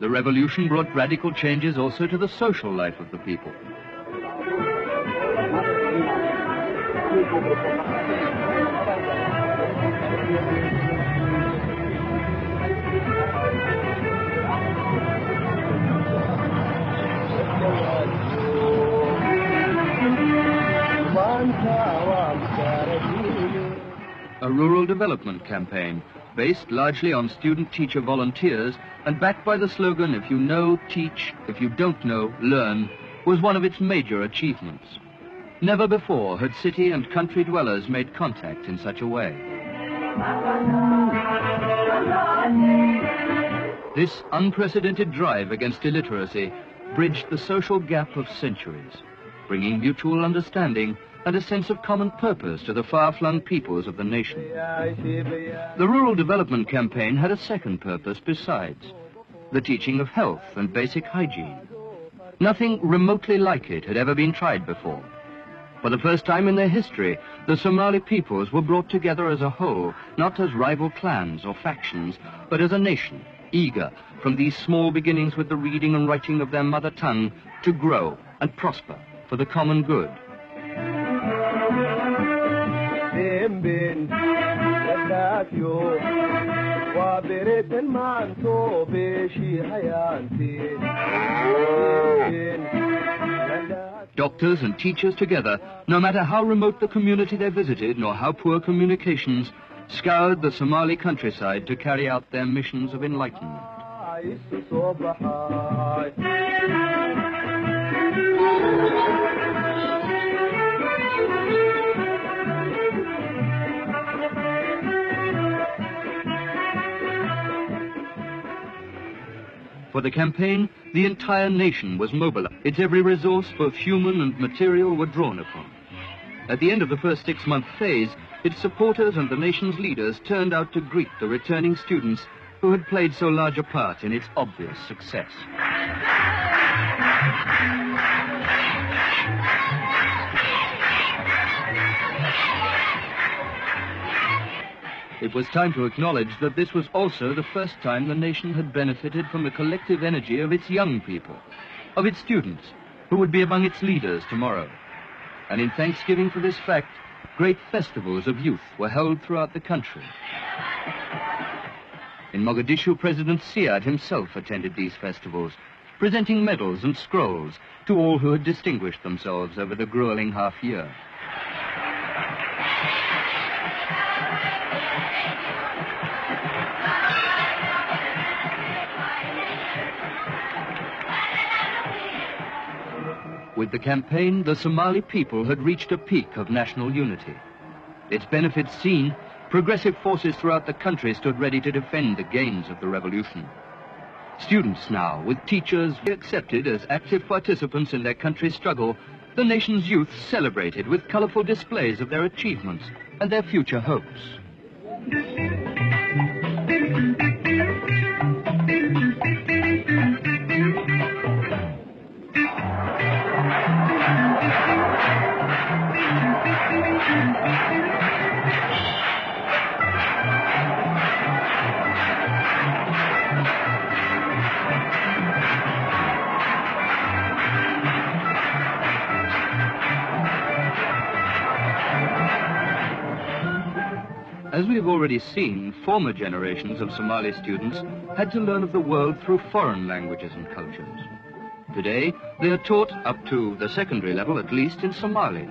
The revolution brought radical changes also to the social life of the people. A rural development campaign based largely on student-teacher volunteers and backed by the slogan, "If you know, teach; if you don't know, learn," was one of its major achievements. Never before had city and country dwellers made contact in such a way. This unprecedented drive against illiteracy bridged the social gap of centuries, bringing mutual understanding and a sense of common purpose to the far-flung peoples of the nation. The Rural Development Campaign had a second purpose besides, the teaching of health and basic hygiene. Nothing remotely like it had ever been tried before. For the first time in their history, the Somali peoples were brought together as a whole, not as rival clans or factions, but as a nation, eager, from these small beginnings with the reading and writing of their mother tongue, to grow and prosper for the common good. Doctors and teachers together, no matter how remote the community they visited nor how poor communications, scoured the Somali countryside to carry out their missions of enlightenment. For the campaign, the entire nation was mobilized. Its every resource, both human and material, were drawn upon. At the end of the first 6-month phase, its supporters and the nation's leaders turned out to greet the returning students who had played so large a part in its obvious success. It was time to acknowledge that this was also the first time the nation had benefited from the collective energy of its young people, of its students, who would be among its leaders tomorrow. And in thanksgiving for this fact, great festivals of youth were held throughout the country. In Mogadishu, President Siad himself attended these festivals, presenting medals and scrolls to all who had distinguished themselves over the grueling half-year. With the campaign, the Somali people had reached a peak of national unity. Its benefits seen, progressive forces throughout the country stood ready to defend the gains of the revolution. Students now, with teachers accepted as active participants in their country's struggle, the nation's youth celebrated with colorful displays of their achievements and their future hopes. As we have already seen, former generations of Somali students had to learn of the world through foreign languages and cultures. Today, they are taught, up to the secondary level at least, in Somali.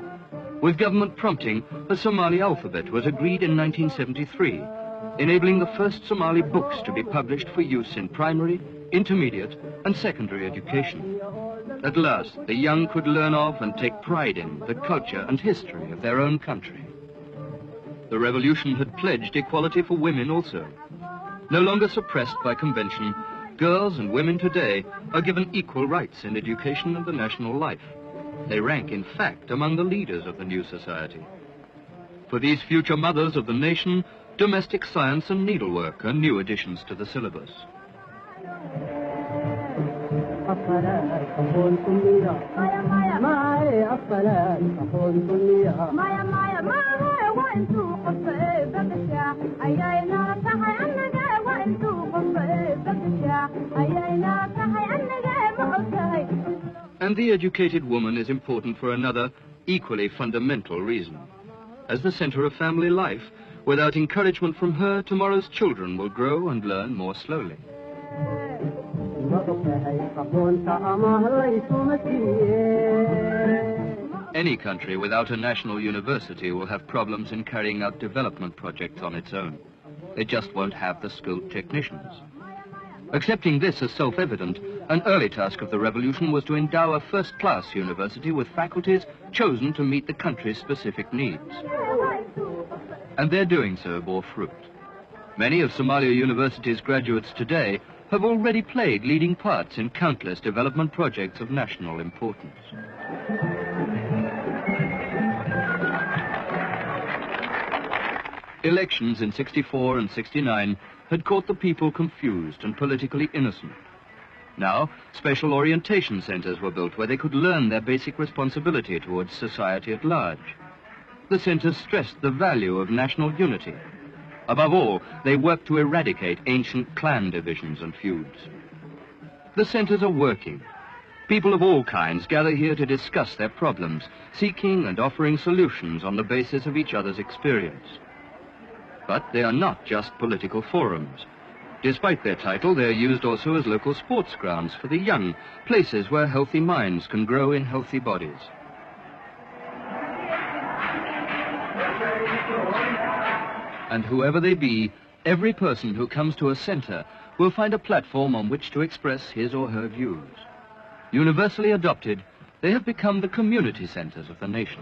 With government prompting, the Somali alphabet was agreed in 1973, enabling the first Somali books to be published for use in primary, intermediate, and secondary education. At last, the young could learn of and take pride in the culture and history of their own country. The revolution had pledged equality for women also. No longer suppressed by convention, girls and women today are given equal rights in education and the national life. They rank, in fact, among the leaders of the new society. For these future mothers of the nation, domestic science and needlework are new additions to the syllabus. And the educated woman is important for another, equally fundamental reason. As the center of family life, without encouragement from her, tomorrow's children will grow and learn more slowly. Any country without a national university will have problems in carrying out development projects on its own. They just won't have the skilled technicians. Accepting this as self-evident, an early task of the revolution was to endow a first-class university with faculties chosen to meet the country's specific needs. And their doing so bore fruit. Many of Somalia University's graduates today have already played leading parts in countless development projects of national importance. Elections in '64 and '69 had caught the people confused and politically innocent. Now, special orientation centers were built where they could learn their basic responsibility towards society at large. The centers stressed the value of national unity. Above all, they worked to eradicate ancient clan divisions and feuds. The centers are working. People of all kinds gather here to discuss their problems, seeking and offering solutions on the basis of each other's experience. But they are not just political forums. Despite their title, they are used also as local sports grounds for the young, places where healthy minds can grow in healthy bodies. And whoever they be, every person who comes to a center will find a platform on which to express his or her views. Universally adopted, they have become the community centers of the nation.